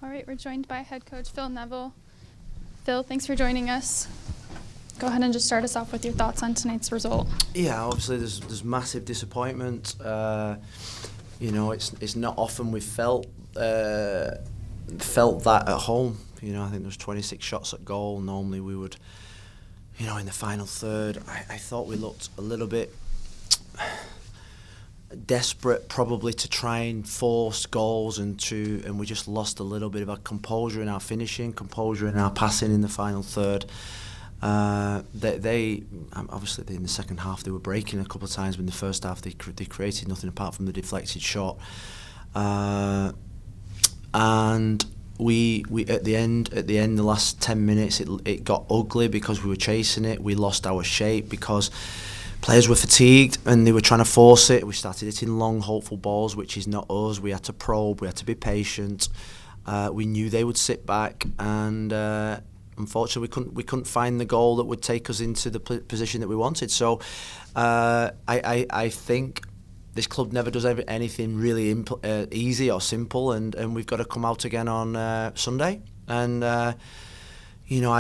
All right, we're joined by head coach Phil Neville. Phil, thanks for joining us. Go ahead and just start us off with your thoughts on tonight's result. Yeah, obviously there's massive disappointment. It's not often we've felt that at home. I think there was 26 shots at goal. Normally we would, in the final third, I thought we looked a little bit desperate probably to try and force goals and we just lost a little bit of our composure in our finishing, composure in our passing in the final third. They obviously in the second half they were breaking a couple of times, but in the first half they created nothing apart from the deflected shot. And we at the end the last 10 minutes it got ugly because we were chasing it. We lost our shape because players were fatigued and they were trying to force it. We started hitting long, hopeful balls, which is not us. We had to probe, we had to be patient. We knew they would sit back, and unfortunately we couldn't find the goal that would take us into the position that we wanted. So I think this club never does anything really easy or simple, and we've got to come out again on Sunday. And I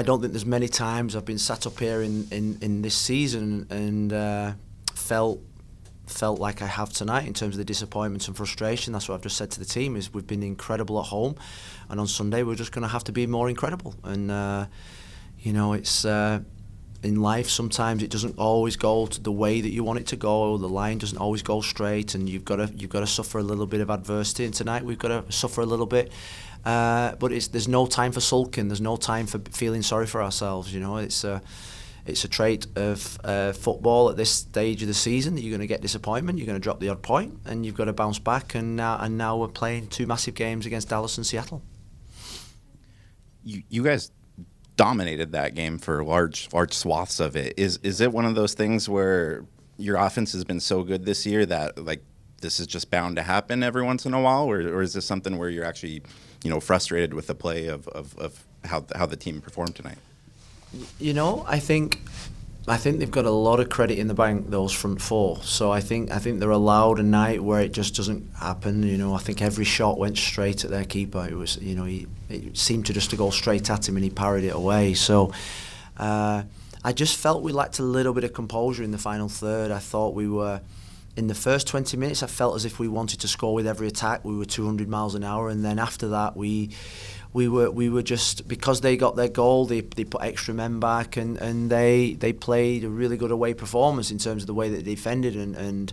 don't think there's many times I've been sat up here in this season and felt like I have tonight in terms of the disappointment and frustration. That's what I've just said to the team, is we've been incredible at home, and on Sunday we're just going to have to be more incredible. And it's in life sometimes it doesn't always go to the way that you want it to go. The line doesn't always go straight, and you've got to suffer a little bit of adversity. And tonight we've got to suffer a little bit. But there's no time for sulking. There's no time for feeling sorry for ourselves. It's a trait of football at this stage of the season that you're going to get disappointment. You're going to drop the odd point, and you've got to bounce back. And now we're playing two massive games against Dallas and Seattle. You guys dominated that game for large swaths of it. Is it one of those things where your offense has been so good this year that this is just bound to happen every once in a while, or is this something where you're actually frustrated with the play of how the team performed tonight? I think they've got a lot of credit in the bank, those front four. So I think they're allowed a night where it just doesn't happen. I think every shot went straight at their keeper. It was, it seemed to go straight at him, and he parried it away. So I just felt we lacked a little bit of composure in the final third. I thought we were, in the first 20 minutes, I felt as if we wanted to score with every attack. We were 200 miles an hour, and then after that we were just, because they got their goal, they put extra men back, and they played a really good away performance in terms of the way that they defended, and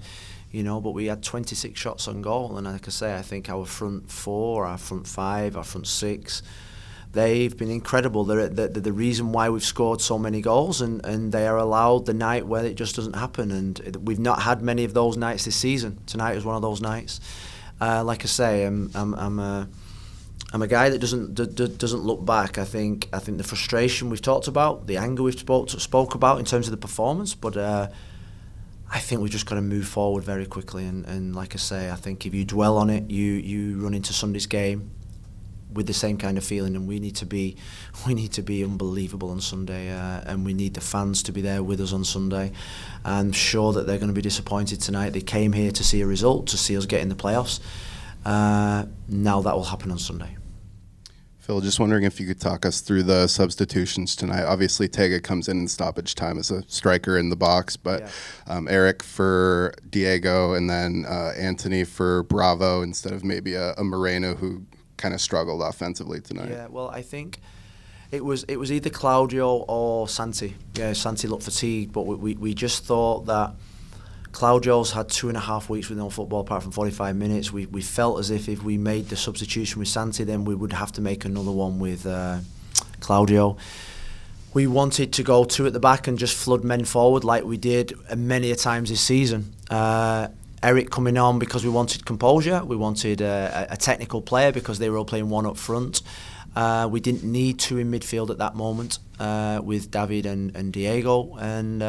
but we had 26 shots on goal, and like I say, I think our front four, our front five, our front six, they've been incredible. They're the reason why we've scored so many goals, and they are allowed the night where it just doesn't happen, and we've not had many of those nights this season. Tonight was one of those nights. Like I say, I'm a guy that doesn't look back. I think the frustration we've talked about, the anger we've spoke about in terms of the performance, but I think we've just got to move forward very quickly. And like I say, I think if you dwell on it, you run into Sunday's game with the same kind of feeling. And we need to be unbelievable on Sunday, and we need the fans to be there with us on Sunday. I'm sure that they're going to be disappointed tonight. They came here to see a result, to see us get in the playoffs. Now that will happen on Sunday. Phil, just wondering if you could talk us through the substitutions tonight. Obviously, Tega comes in stoppage time as a striker in the box, but Eric for Diego, and then Anthony for Bravo instead of maybe a Moreno who kind of struggled offensively tonight. Yeah, well, I think it was either Claudio or Santi. Yeah, Santi looked fatigued, but we just thought that Claudio's had 2.5 weeks with no football apart from 45 minutes. We felt as if we made the substitution with Santi, then we would have to make another one with Claudio. We wanted to go two at the back and just flood men forward like we did many a times this season. Eric coming on because we wanted composure. We wanted a technical player because they were all playing one up front. We didn't need two in midfield at that moment with David and Diego. And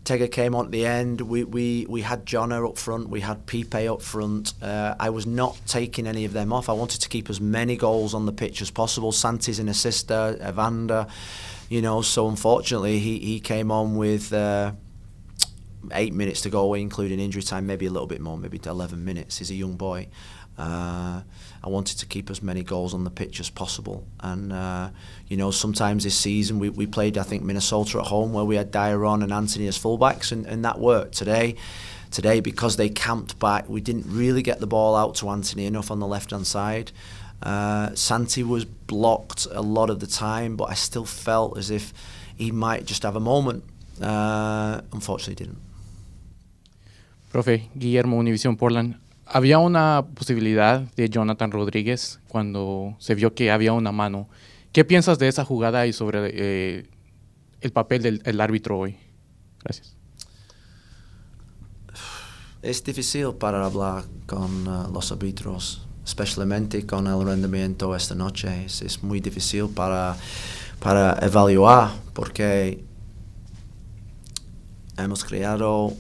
Tega came on at the end. We had Jonna up front. We had Pipe up front. I was not taking any of them off. I wanted to keep as many goals on the pitch as possible. Santi's an assister, Evander, so unfortunately he came on with 8 minutes to go away, including injury time, maybe a little bit more, maybe 11 minutes. He's a young boy. I wanted to keep as many goals on the pitch as possible. And, sometimes this season we played, I think, Minnesota at home where we had Dairon and Anthony as fullbacks, and that worked. Today, because they camped back, we didn't really get the ball out to Anthony enough on the left-hand side. Santi was blocked a lot of the time, but I still felt as if he might just have a moment. Unfortunately, didn't. Profe, Guillermo, Univision Portland. Había una posibilidad de Jonathan Rodríguez cuando se vio que había una mano. ¿Qué piensas de esa jugada y sobre el papel del árbitro hoy? Gracias. Es difícil para hablar con los árbitros, especialmente con el rendimiento esta noche. Es muy difícil para evaluar porque hemos creado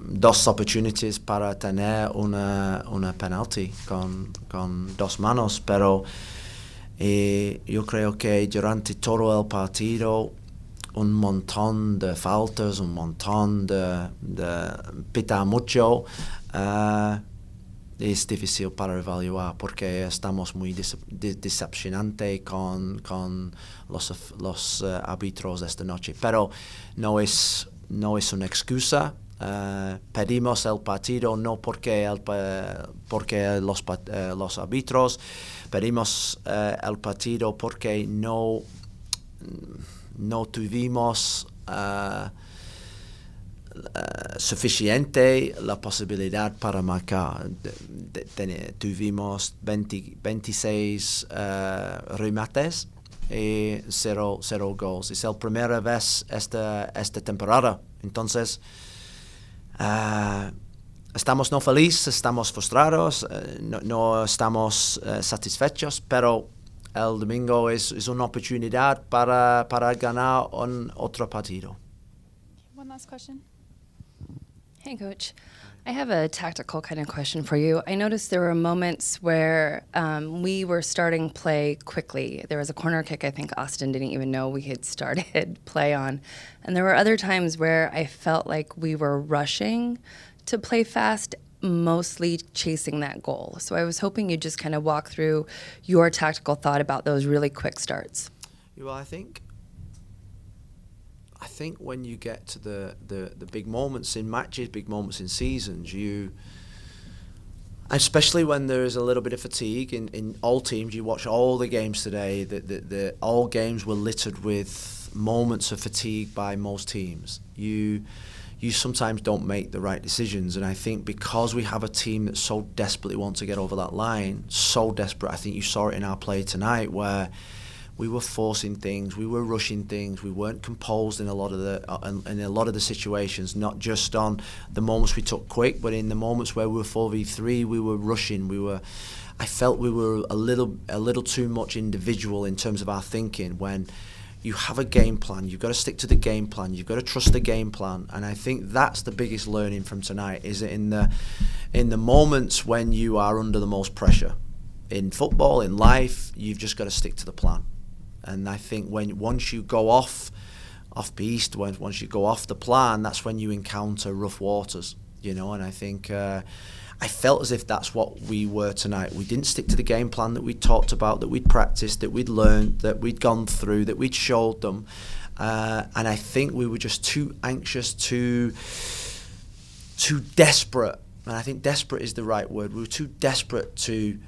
dos opportunities para tener una penalty con dos manos, pero yo creo que durante todo el partido un montón de faltas, un montón de pitar mucho, es difícil para evaluar porque estamos muy decepcionantes con los árbitros esta noche, pero no es una excusa. Pedimos el partido no porque los árbitros, pedimos el partido porque no tuvimos suficiente la posibilidad para marcar. Tuvimos 26 remates y 0 goles. Es la primera vez esta temporada. Entonces, estamos no felices, estamos frustrados, no estamos satisfechos, pero el domingo es una oportunidad para ganar otro partido. One last question. Hey, Coach. I have a tactical kind of question for you. I noticed there were moments where we were starting play quickly. There was a corner kick I think Austin didn't even know we had started play on. And there were other times where I felt like we were rushing to play fast, mostly chasing that goal. So I was hoping you'd just kind of walk through your tactical thought about those really quick starts. Well, I think when you get to the big moments in matches, big moments in seasons, especially when there is a little bit of fatigue in all teams, you watch all the games today, all games were littered with moments of fatigue by most teams. You sometimes don't make the right decisions, and I think because we have a team that so desperately wants to get over that line, so desperate, I think you saw it in our play tonight where we were forcing things, we were rushing things, we weren't composed in a lot of the situations, not just on the moments we took quick, but in the moments where we were 4v3, we were rushing, I felt we were a little too much individual in terms of our thinking. When you have a game plan, you've got to stick to the game plan, you've got to trust the game plan, and I think that's the biggest learning from tonight, is that in the moments when you are under the most pressure, in football, in life, you've just got to stick to the plan. And I think once you go off piste, once you go off the plan, that's when you encounter rough waters, and I think I felt as if that's what we were tonight. We didn't stick to the game plan that we'd talked about, that we'd practiced, that we'd learned, that we'd gone through, that we'd showed them. And I think we were just too anxious, too desperate. And I think desperate is the right word. We were too desperate to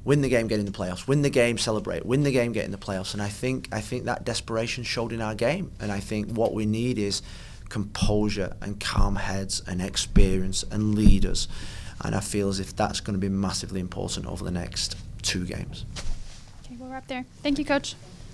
win the game, get in the playoffs, win the game, celebrate, win the game, get in the playoffs. And I think that desperation showed in our game. And I think what we need is composure and calm heads and experience and leaders. And I feel as if that's going to be massively important over the next 2 games. Okay, we'll wrap there. Thank you, Coach.